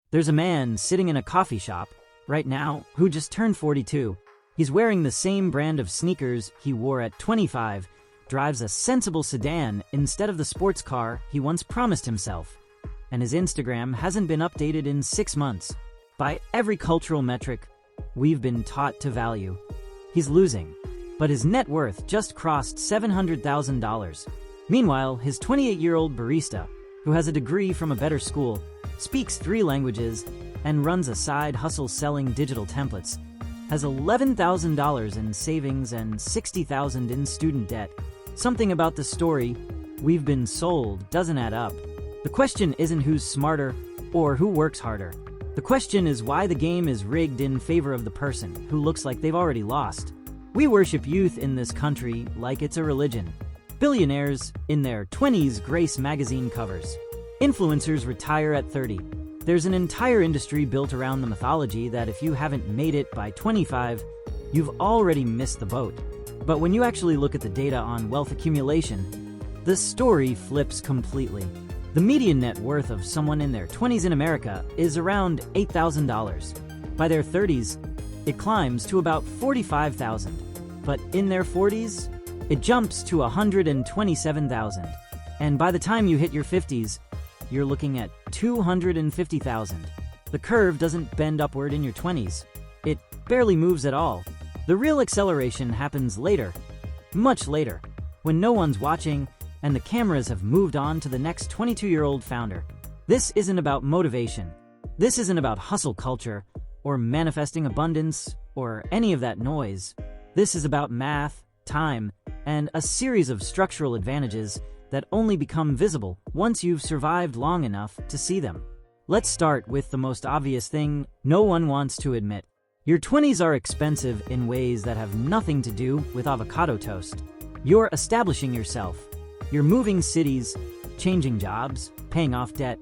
There's a man sitting in a coffee shop right now who just turned 42. He's wearing the same brand of sneakers he wore at 25, drives a sensible sedan instead of the sports car he once promised himself, and his Instagram hasn't been updated in 6 months. By every cultural metric we've been taught to value, he's losing, but his net worth just crossed $700,000. Meanwhile, his 28-year-old barista, who has a degree from a better school, speaks 3 languages, and runs a side hustle selling digital templates, has $11,000 in savings and $60,000 in student debt. Something about the story we've been sold doesn't add up. The question isn't who's smarter or who works harder. The question is why the game is rigged in favor of the person who looks like they've already lost. We worship youth in this country like it's a religion. Billionaires in their 20s grace magazine covers. Influencers retire at 30. There's an entire industry built around the mythology that if you haven't made it by 25, you've already missed the boat. But when you actually look at the data on wealth accumulation, the story flips completely. The median net worth of someone in their 20s in America is around $8,000. By their 30s, it climbs to about $45,000. But in their 40s, it jumps to $127,000. And by the time you hit your 50s, you're looking at $250,000. The curve doesn't bend upward in your 20s. It barely moves at all. The real acceleration happens later, much later, when no one's watching and the cameras have moved on to the next 22-year-old founder. This isn't about motivation. This isn't about hustle culture or manifesting abundance or any of that noise. This is about math, time, and a series of structural advantages that only become visible once you've survived long enough to see them. Let's start with the most obvious thing no one wants to admit. Your 20s are expensive in ways that have nothing to do with avocado toast. You're establishing yourself. You're moving cities, changing jobs, paying off debt,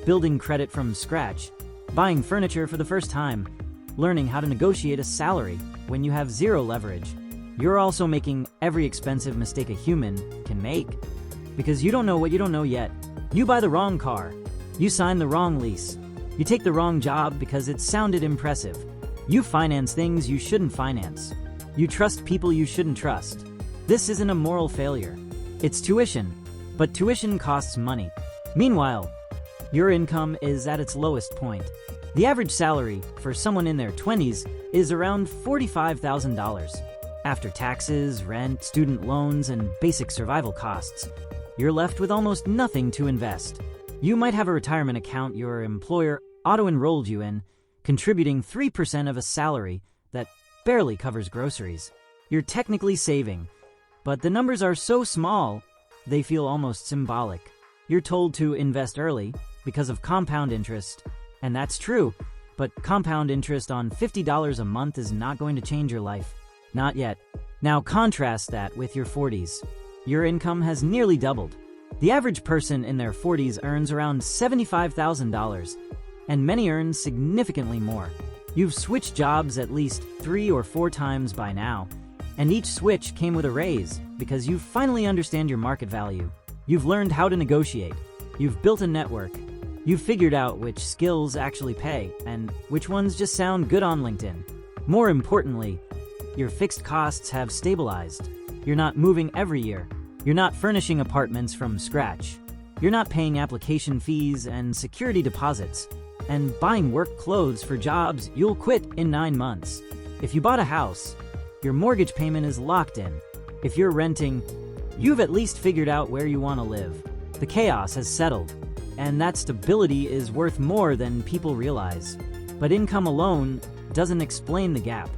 building credit from scratch, buying furniture for the first time, learning how to negotiate a salary when you have zero leverage. You're also making every expensive mistake a human can make. Because you don't know what you don't know yet. You buy the wrong car. You sign the wrong lease. You take the wrong job because it sounded impressive. You finance things you shouldn't finance. You trust people you shouldn't trust. This isn't a moral failure. It's tuition. But tuition costs money. Meanwhile, your income is at its lowest point. The average salary for someone in their 20s is around $45,000. After taxes, rent, student loans, and basic survival costs, you're left with almost nothing to invest. You might have a retirement account your employer auto-enrolled you in, contributing 3% of a salary that barely covers groceries. You're technically saving, but the numbers are so small, they feel almost symbolic. You're told to invest early because of compound interest, and that's true, but compound interest on $50 a month is not going to change your life. Not yet. Now contrast that with your 40s. Your income has nearly doubled. The average person in their 40s earns around $75,000, and many earn significantly more. You've switched jobs at least 3 or 4 times by now, and each switch came with a raise because you finally understand your market value. You've learned how to negotiate. You've built a network. You've figured out which skills actually pay and which ones just sound good on LinkedIn. More importantly, your fixed costs have stabilized. You're not moving every year. You're not furnishing apartments from scratch. You're not paying application fees and security deposits and buying work clothes for jobs you'll quit in 9 months. If you bought a house, your mortgage payment is locked in. If you're renting, you've at least figured out where you want to live. The chaos has settled, and that stability is worth more than people realize. But income alone doesn't explain the gap.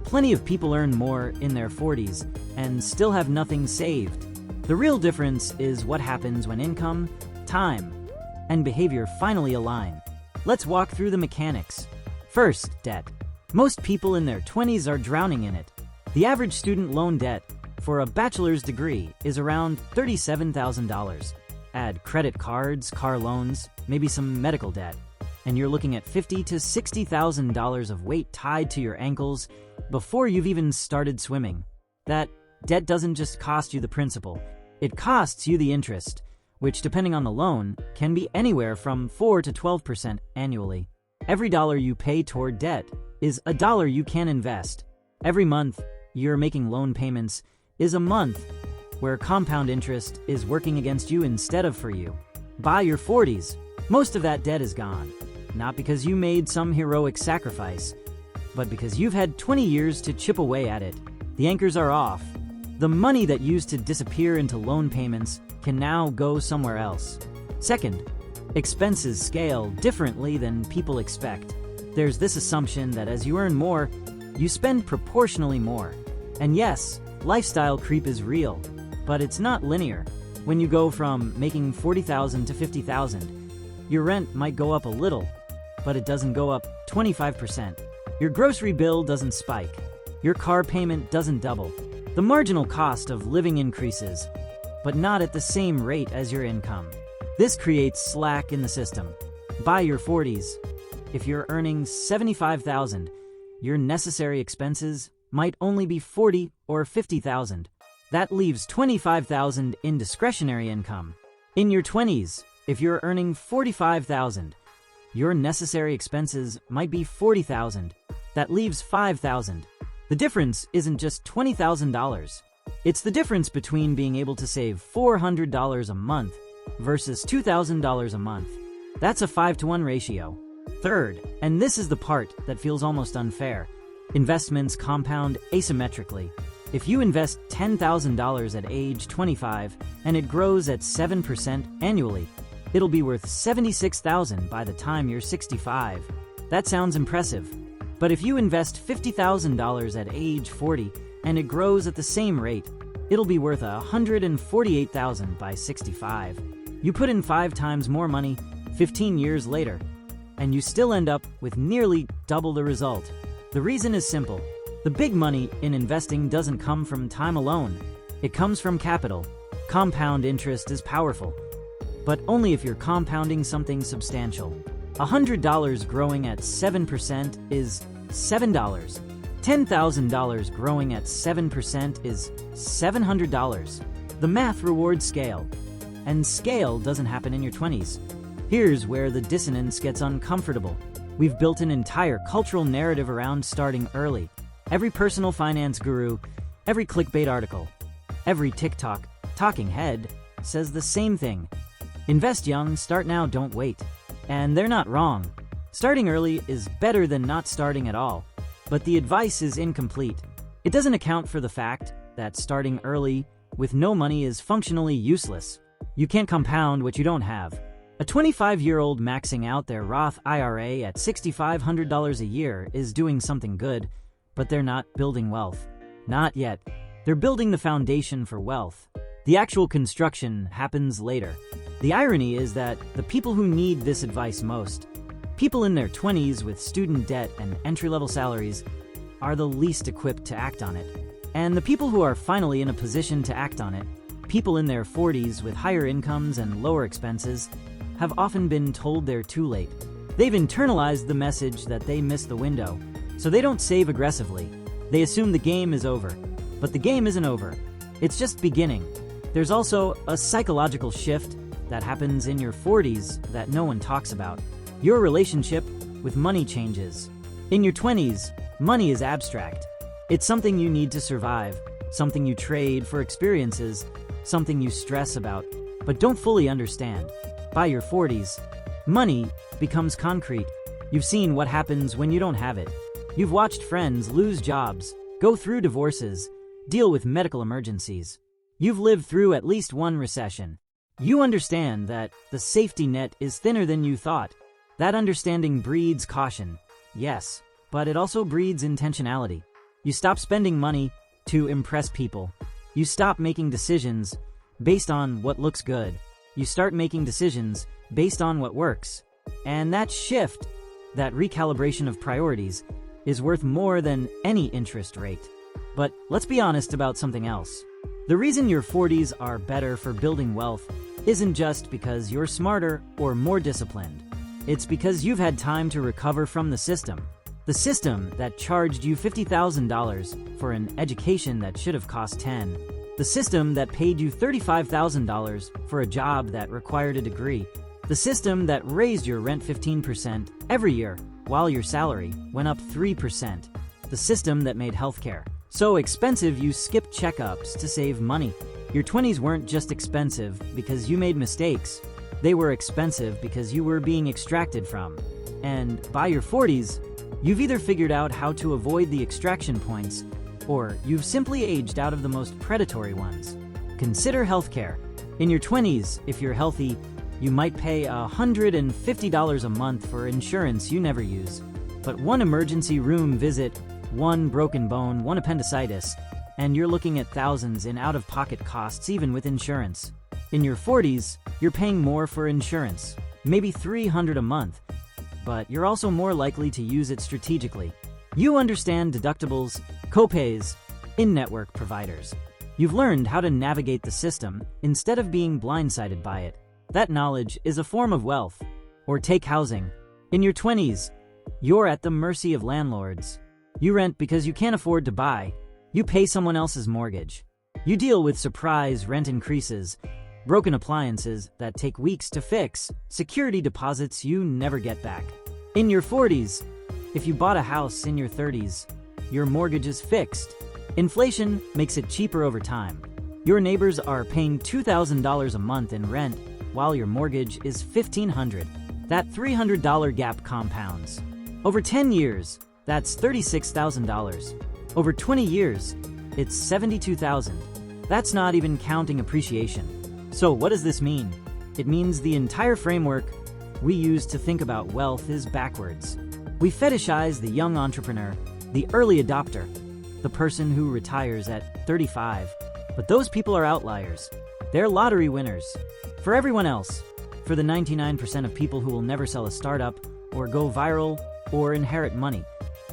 Plenty of people earn more in their 40s and still have nothing saved. The real difference is what happens when income, time, and behavior finally align. Let's walk through the mechanics. First, debt. Most people in their 20s are drowning in it. The average student loan debt for a bachelor's degree is around $37,000. Add credit cards, car loans, maybe some medical debt, and you're looking at $50,000 to $60,000 of weight tied to your ankles before you've even started swimming. That debt doesn't just cost you the principal, it costs you the interest, which depending on the loan, can be anywhere from 4 to 12% annually. Every dollar you pay toward debt is a dollar you can invest. Every month you're making loan payments is a month where compound interest is working against you instead of for you. By your 40s, most of that debt is gone. Not because you made some heroic sacrifice, but because you've had 20 years to chip away at it. The anchors are off. The money that used to disappear into loan payments can now go somewhere else. Second, expenses scale differently than people expect. There's this assumption that as you earn more, you spend proportionally more. And yes, lifestyle creep is real, but it's not linear. When you go from making $40,000 to $50,000, your rent might go up a little, but it doesn't go up 25%. Your grocery bill doesn't spike. Your car payment doesn't double. The marginal cost of living increases, but not at the same rate as your income. This creates slack in the system. By your 40s, if you're earning $75,000, your necessary expenses might only be $40,000 or $50,000. That leaves $25,000 in discretionary income. In your 20s, if you're earning $45,000, your necessary expenses might be $40,000. That leaves $5,000. The difference isn't just $20,000. It's the difference between being able to save $400 a month versus $2,000 a month. That's a 5-to-1 ratio. Third, and this is the part that feels almost unfair, investments compound asymmetrically. If you invest $10,000 at age 25 and it grows at 7% annually, it'll be worth $76,000 by the time you're 65. That sounds impressive. But if you invest $50,000 at age 40 and it grows at the same rate, it'll be worth $148,000 by 65. You put in 5 times more money 15 years later, and you still end up with nearly double the result. The reason is simple. The big money in investing doesn't come from time alone. It comes from capital. Compound interest is powerful, but only if you're compounding something substantial. $100 growing at 7% is $7. $10,000 growing at 7% is $700. The math rewards scale, and scale doesn't happen in your 20s. Here's where the dissonance gets uncomfortable. We've built an entire cultural narrative around starting early. Every personal finance guru, every clickbait article, every TikTok talking head says the same thing. Invest young, start now, don't wait. And they're not wrong. Starting early is better than not starting at all, but the advice is incomplete. It doesn't account for the fact that starting early with no money is functionally useless. You can't compound what you don't have. A 25-year-old maxing out their Roth IRA at $6,500 a year is doing something good, but they're not building wealth. Not yet. They're building the foundation for wealth. The actual construction happens later. The irony is that the people who need this advice most, people in their 20s with student debt and entry-level salaries, are the least equipped to act on it. And the people who are finally in a position to act on it, people in their 40s with higher incomes and lower expenses, have often been told they're too late. They've internalized the message that they missed the window, so they don't save aggressively. They assume the game is over. But the game isn't over. It's just beginning. There's also a psychological shift that happens in your 40s that no one talks about. Your relationship with money changes. In your 20s, money is abstract. It's something you need to survive, something you trade for experiences, something you stress about, but don't fully understand. By your 40s, money becomes concrete. You've seen what happens when you don't have it. You've watched friends lose jobs, go through divorces, deal with medical emergencies. You've lived through at least one recession. You understand that the safety net is thinner than you thought. That understanding breeds caution, yes, but it also breeds intentionality. You stop spending money to impress people. You stop making decisions based on what looks good. You start making decisions based on what works. And that shift, that recalibration of priorities, is worth more than any interest rate. But let's be honest about something else. The reason your 40s are better for building wealth isn't just because you're smarter or more disciplined. It's because you've had time to recover from the system. The system that charged you $50,000 for an education that should have cost $10,000. The system that paid you $35,000 for a job that required a degree. The system that raised your rent 15% every year while your salary went up 3%. The system that made healthcare so expensive you skipped checkups to save money. Your 20s weren't just expensive because you made mistakes. They were expensive because you were being extracted from. And by your 40s, you've either figured out how to avoid the extraction points, or you've simply aged out of the most predatory ones. Consider healthcare. In your 20s, if you're healthy, you might pay $150 a month for insurance you never use. But one emergency room visit, one broken bone, one appendicitis, and you're looking at thousands in out-of-pocket costs even with insurance. In your 40s, you're paying more for insurance, maybe $300 a month, but you're also more likely to use it strategically. You understand deductibles, copays, in-network providers. You've learned how to navigate the system instead of being blindsided by it. That knowledge is a form of wealth. Or take housing. In your 20s, you're at the mercy of landlords. You rent because you can't afford to buy. You pay someone else's mortgage. You deal with surprise rent increases, broken appliances that take weeks to fix, security deposits you never get back. In your 40s, if you bought a house in your 30s, your mortgage is fixed. Inflation makes it cheaper over time. Your neighbors are paying $2,000 a month in rent while your mortgage is $1,500. That $300 gap compounds. Over 10 years, that's $36,000. Over 20 years, it's $72,000. That's not even counting appreciation. So what does this mean? It means the entire framework we use to think about wealth is backwards. We fetishize the young entrepreneur, the early adopter, the person who retires at 35. But those people are outliers. They're lottery winners. For everyone else, for the 99% of people who will never sell a startup, or go viral, or inherit money,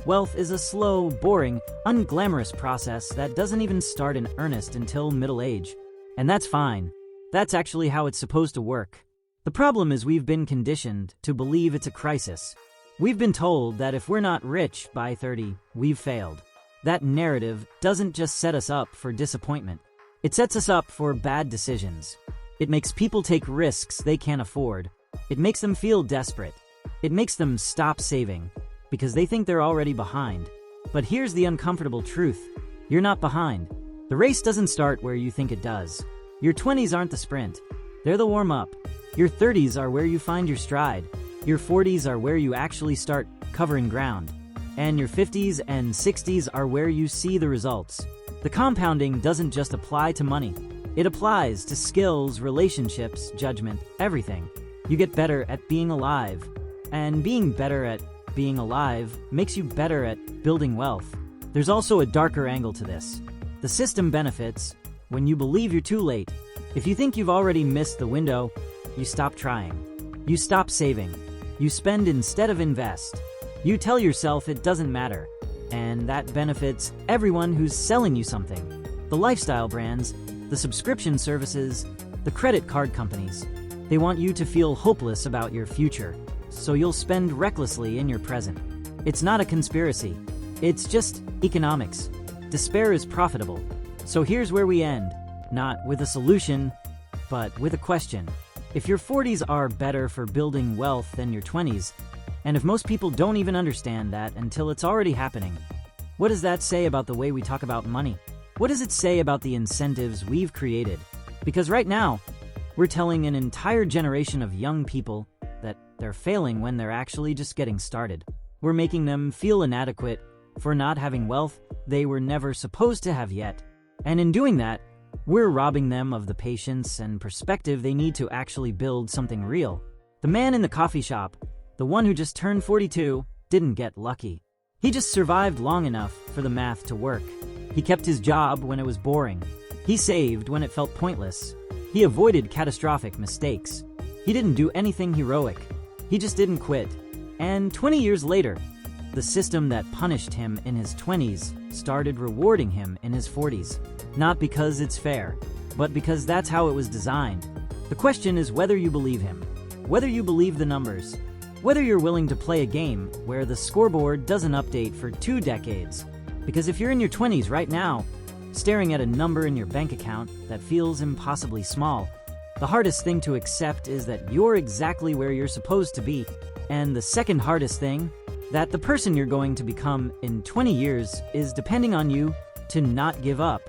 wealth is a slow, boring, unglamorous process that doesn't even start in earnest until middle age. And that's fine. That's actually how it's supposed to work. The problem is we've been conditioned to believe it's a crisis. We've been told that if we're not rich by 30, we've failed. That narrative doesn't just set us up for disappointment. It sets us up for bad decisions. It makes people take risks they can't afford. It makes them feel desperate. It makes them stop saving because they think they're already behind. But here's the uncomfortable truth. You're not behind. The race doesn't start where you think it does. Your 20s aren't the sprint. They're the warm-up. Your 30s are where you find your stride. Your 40s are where you actually start covering ground. And your 50s and 60s are where you see the results. The compounding doesn't just apply to money. It applies to skills, relationships, judgment, everything. You get better at being alive. And being better at being alive makes you better at building wealth. There's also a darker angle to this. The system benefits when you believe you're too late. If you think you've already missed the window, you stop trying. You stop saving. You spend instead of invest. You tell yourself it doesn't matter. And that benefits everyone who's selling you something. The lifestyle brands, the subscription services, the credit card companies. They want you to feel hopeless about your future, so you'll spend recklessly in your present. It's not a conspiracy. It's just economics. Despair is profitable. So here's where we end. Not with a solution, but with a question. If your 40s are better for building wealth than your 20s, and if most people don't even understand that until it's already happening, what does that say about the way we talk about money? What does it say about the incentives we've created? Because right now, we're telling an entire generation of young people that they're failing when they're actually just getting started. We're making them feel inadequate for not having wealth they were never supposed to have yet. And in doing that, we're robbing them of the patience and perspective they need to actually build something real. The man in the coffee shop, the one who just turned 42, didn't get lucky. He just survived long enough for the math to work. He kept his job when it was boring. He saved when it felt pointless. He avoided catastrophic mistakes. He didn't do anything heroic. He just didn't quit. And 20 years later, the system that punished him in his 20s started rewarding him in his 40s. Not because it's fair, but because that's how it was designed. The question is whether you believe him, whether you believe the numbers, whether you're willing to play a game where the scoreboard doesn't update for 2 decades. Because if you're in your 20s right now, staring at a number in your bank account that feels impossibly small, the hardest thing to accept is that you're exactly where you're supposed to be. And the second hardest thing, that the person you're going to become in 20 years is depending on you to not give up.